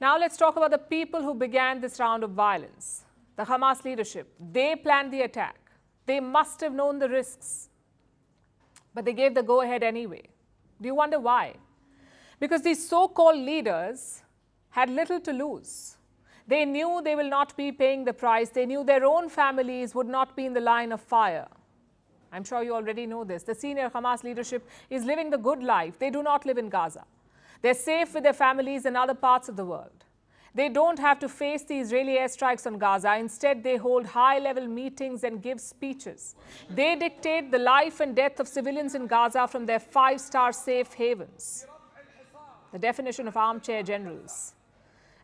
Now let's talk about the people who began this round of violence. The Hamas leadership. They planned the attack. They must have known the risks. But they gave the go-ahead anyway. Do you wonder why? Because these so-called leaders had little to lose. They knew they will not be paying the price. They knew their own families would not be in the line of fire. I'm sure you already know this. The senior Hamas leadership is living the good life. They do not live in Gaza. They're safe with their families in other parts of the world. They don't have to face the Israeli airstrikes on Gaza. Instead, they hold high-level meetings and give speeches. They dictate the life and death of civilians in Gaza from their five-star safe havens. The definition of armchair generals.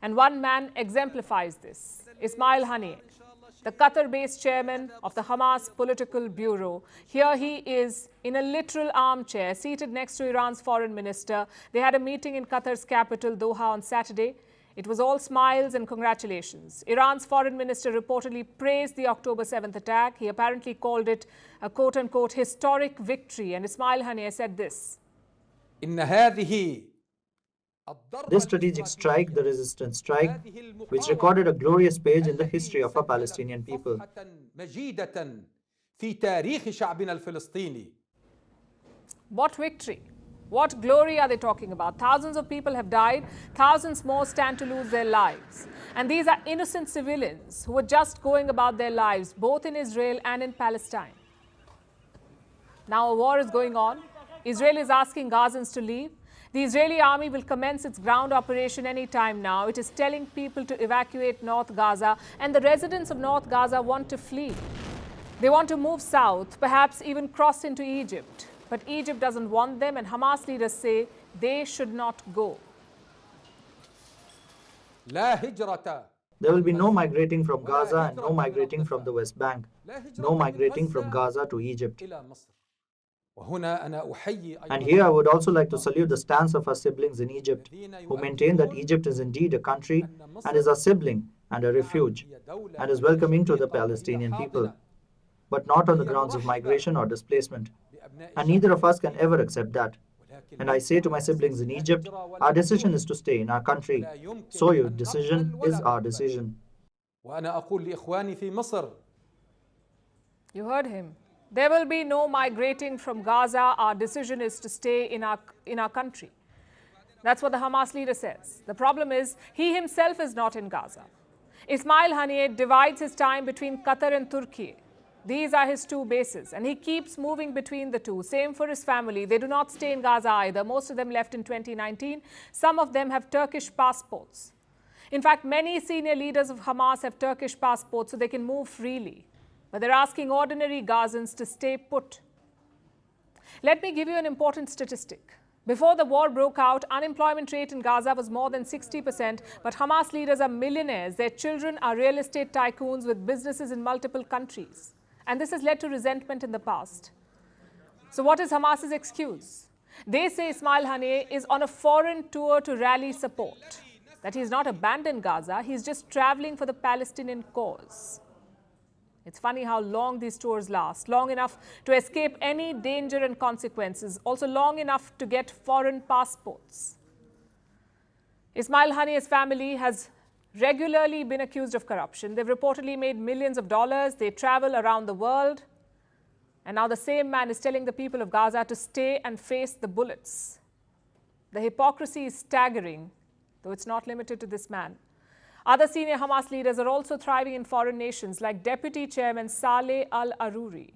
And one man exemplifies this, Ismail Haniyeh, the Qatar-based chairman of the Hamas Political Bureau. Here he is in a literal armchair, seated next to Iran's foreign minister. They had a meeting in Qatar's capital, Doha, on Saturday. It was all smiles and congratulations. Iran's foreign minister reportedly praised the October 7th attack. He apparently called it a quote-unquote historic victory. And Ismail Haniyeh said this. This strategic strike, the resistance strike, which recorded a glorious page in the history of our Palestinian people. What victory? What glory are they talking about? Thousands of people have died. Thousands more stand to lose their lives. And these are innocent civilians who are just going about their lives, both in Israel and in Palestine. Now a war is going on. Israel is asking Gazans to leave. The Israeli army will commence its ground operation any time now. It is telling people to evacuate North Gaza, and the residents of North Gaza want to flee. They want to move south, perhaps even cross into Egypt. But Egypt doesn't want them, and Hamas leaders say they should not go. There will be no migrating from Gaza and no migrating from the West Bank. No migrating from Gaza to Egypt. And here I would also like to salute the stance of our siblings in Egypt, who maintain that Egypt is indeed a country and is a sibling and a refuge, and is welcoming to the Palestinian people, but not on the grounds of migration or displacement. And neither of us can ever accept that. And I say to my siblings in Egypt, our decision is to stay in our country. So your decision is our decision. You heard him. There will be no migrating from Gaza. Our decision is to stay in our country. That's what the Hamas leader says. The problem is, he himself is not in Gaza. Ismail Haniyeh divides his time between Qatar and Turkey. These are his two bases, and he keeps moving between the two. Same for his family. They do not stay in Gaza either. Most of them left in 2019. Some of them have Turkish passports. In fact, many senior leaders of Hamas have Turkish passports so they can move freely. But they're asking ordinary Gazans to stay put. Let me give you an important statistic. Before the war broke out, unemployment rate in Gaza was more than 60%, but Hamas leaders are millionaires. Their children are real estate tycoons with businesses in multiple countries. And this has led to resentment in the past. So what is Hamas's excuse? They say Ismail Haniyeh is on a foreign tour to rally support, that he's not abandoned Gaza, he's just traveling for the Palestinian cause. It's funny how long these tours last, long enough to escape any danger and consequences, also long enough to get foreign passports. Ismail Haniyeh's family has regularly been accused of corruption. They've reportedly made millions of dollars. They travel around the world. And now the same man is telling the people of Gaza to stay and face the bullets. The hypocrisy is staggering, though it's not limited to this man. Other senior Hamas leaders are also thriving in foreign nations, like Deputy Chairman Saleh al-Aruri.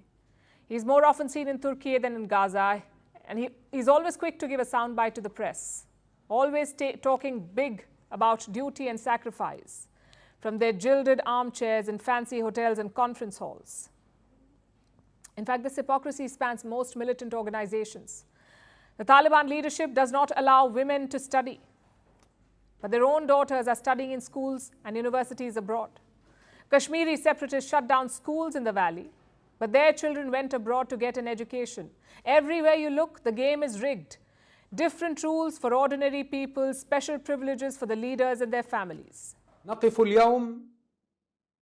He's more often seen in Turkey than in Gaza, and he's always quick to give a soundbite to the press, always talking big about duty and sacrifice, from their gilded armchairs in fancy hotels and conference halls. In fact, this hypocrisy spans most militant organizations. The Taliban leadership does not allow women to study, but their own daughters are studying in schools and universities abroad. Kashmiri separatists shut down schools in the valley, but their children went abroad to get an education. Everywhere you look, the game is rigged. Different rules for ordinary people, special privileges for the leaders and their families.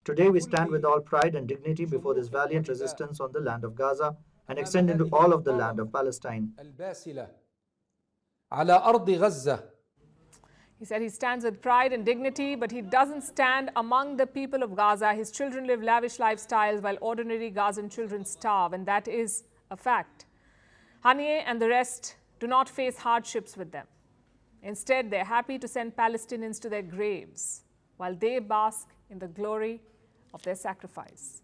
Today we stand with all pride and dignity before this valiant resistance on the land of Gaza and extend into all of the land of Palestine. He said he stands with pride and dignity, but he doesn't stand among the people of Gaza. His children live lavish lifestyles while ordinary Gazan children starve, and that is a fact. Haniyeh and the rest do not face hardships with them. Instead, they're happy to send Palestinians to their graves while they bask in the glory of their sacrifice.